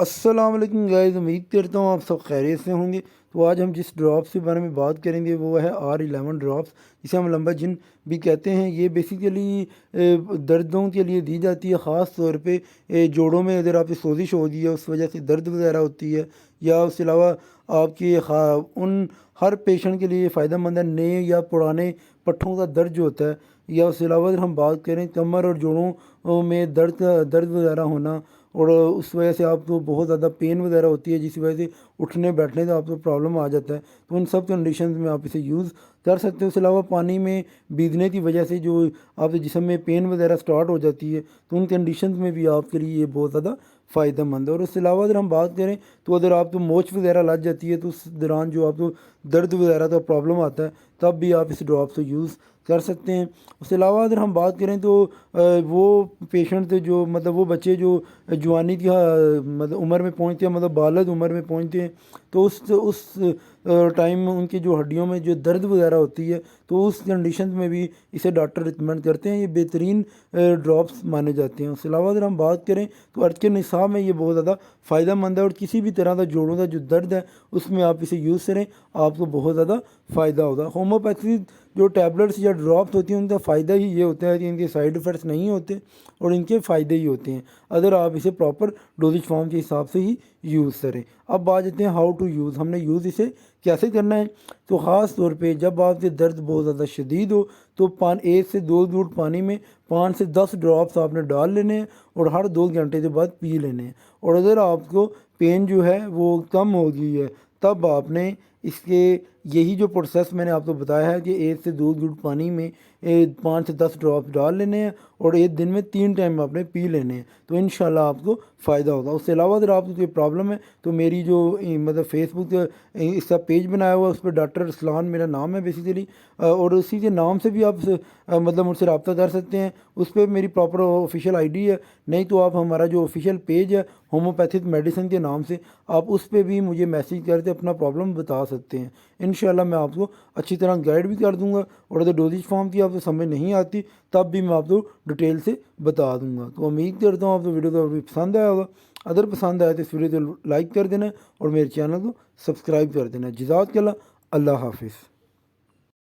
السلام علیکم گائز، امید کرتا ہوں آپ سب خیریت سے ہوں گے۔ تو آج ہم جس ڈراپس کے بارے میں بات کریں گے وہ ہے R11 ڈراپس، جسے ہم لمبا جن بھی کہتے ہیں۔ یہ بیسیکلی دردوں کے لیے دی جاتی ہے، خاص طور پہ جوڑوں میں اگر آپ کی سوزش ہو گئی ہے، اس وجہ سے درد وغیرہ ہوتی ہے، یا اس کے علاوہ آپ کی ان ہر پیشنٹ کے لیے یہ فائدہ مند ہے، نئے یا پرانے پٹھوں کا درد جو ہوتا ہے، یا اس کے علاوہ اگر ہم بات کریں کمر اور جوڑوں میں درد وغیرہ ہونا، اور اس وجہ سے آپ کو بہت زیادہ پین وغیرہ ہوتی ہے، جس وجہ سے اٹھنے بیٹھنے کا آپ کو پرابلم آ جاتا ہے، تو ان سب کنڈیشنز میں آپ اسے یوز کر سکتے ہیں۔ اس کے علاوہ پانی میں بھیگنے کی وجہ سے جو آپ کے جسم میں پین وغیرہ سٹارٹ ہو جاتی ہے، تو ان کنڈیشنز میں بھی آپ کے لیے یہ بہت زیادہ فائدہ مند ہے۔ اور اس کے علاوہ اگر ہم بات کریں تو اگر آپ کو موچ وغیرہ لگ جاتی ہے، تو اس دوران جو آپ کو درد وغیرہ کا پرابلم آتا ہے، تب بھی آپ اس ڈراپ سے یوز کر سکتے ہیں۔ اس کے علاوہ اگر ہم بات کریں تو وہ پیشنٹ جو وہ بچے جو جوانی کی مطلب عمر میں پہنچتے ہیں، مطلب بالغ عمر میں پہنچتے ہیں، تو اس ٹائم میں ان کی جو ہڈیوں میں جو درد وغیرہ ہوتی ہے، تو اس کنڈیشن میں بھی اسے ڈاکٹر ریکمینڈ کرتے ہیں۔ یہ بہترین ڈراپس مانے جاتے ہیں۔ اس کے علاوہ اگر ہم بات کریں تو عرق نصاب میں یہ بہت زیادہ فائدہ مند ہے، اور کسی بھی طرح کا جوڑوں کا جو درد ہے اس میں آپ اسے یوز کریں، آپ کو بہت زیادہ فائدہ ہوگا۔ ہومیوپیتھی جو ٹیبلٹس یا ڈراپس ہوتی ہیں، ان کا فائدہ ہی یہ ہوتا ہے کہ ان کے سائیڈ ایفیکٹس نہیں ہوتے، اور ان کے فائدے ہی ہوتے ہیں اگر آپ اسے پراپر ڈوزج فارم کے حساب سے ہی یوز کریں۔ اب بات کرتے ہیں ہاؤ ٹو یوز، ہم نے یوز اسے کیسے کرنا ہے۔ تو خاص طور پہ جب آپ کے درد بہت زیادہ شدید ہو تو 1 سے 2 گھونٹ پانی میں 5 سے 10 ڈراپس آپ نے ڈال لینے ہیں، اور ہر 2 گھنٹے کے بعد پی لینے ہیں۔ اور اگر آپ کو پین جو ہے وہ کم ہو گئی ہے، تب آپ نے اس کے یہی جو پروسیس میں نے آپ کو بتایا ہے کہ 1 سے 2 گھونٹ پانی میں 5 سے 10 ڈراپس ڈال لینے ہیں، اور ایک دن میں 3 ٹائم آپ نے پی لینے ہیں، تو انشاءاللہ آپ کو فائدہ ہوگا۔ اس کے علاوہ اگر آپ کو کوئی پرابلم ہے تو میری جو فیس بک اس کا پیج بنایا ہوا ہے، اس پہ ڈاکٹر ارسلان میرا نام ہے بیسیکلی، اور اسی کے نام سے بھی آپ مجھ سے رابطہ کر سکتے ہیں۔ اس پہ میری پراپر آفیشیل آئی ڈی ہے، نہیں تو آپ ہمارا جو آفیشیل پیج ہے ہومیوپیتھک میڈیسن کے نام سے، آپ اس پہ بھی مجھے میسیج کر کے اپنا پرابلم بتا سکتے ہیں۔ انشاءاللہ میں آپ کو اچھی طرح گائیڈ بھی کر دوں گا، اور اگر ڈوزج فارم کی آپ کو سمجھ نہیں آتی تب بھی میں آپ کو ڈیٹیل سے بتا دوں گا۔ تو امید کرتا ہوں آپ کو ویڈیو کو پسند آیا ہوگا۔ اگر پسند آئے تو اس ویڈیو کو لائک کر دینا، اور میرے چینل کو سبسکرائب کر دینا۔ جزاک اللہ، اللہ حافظ۔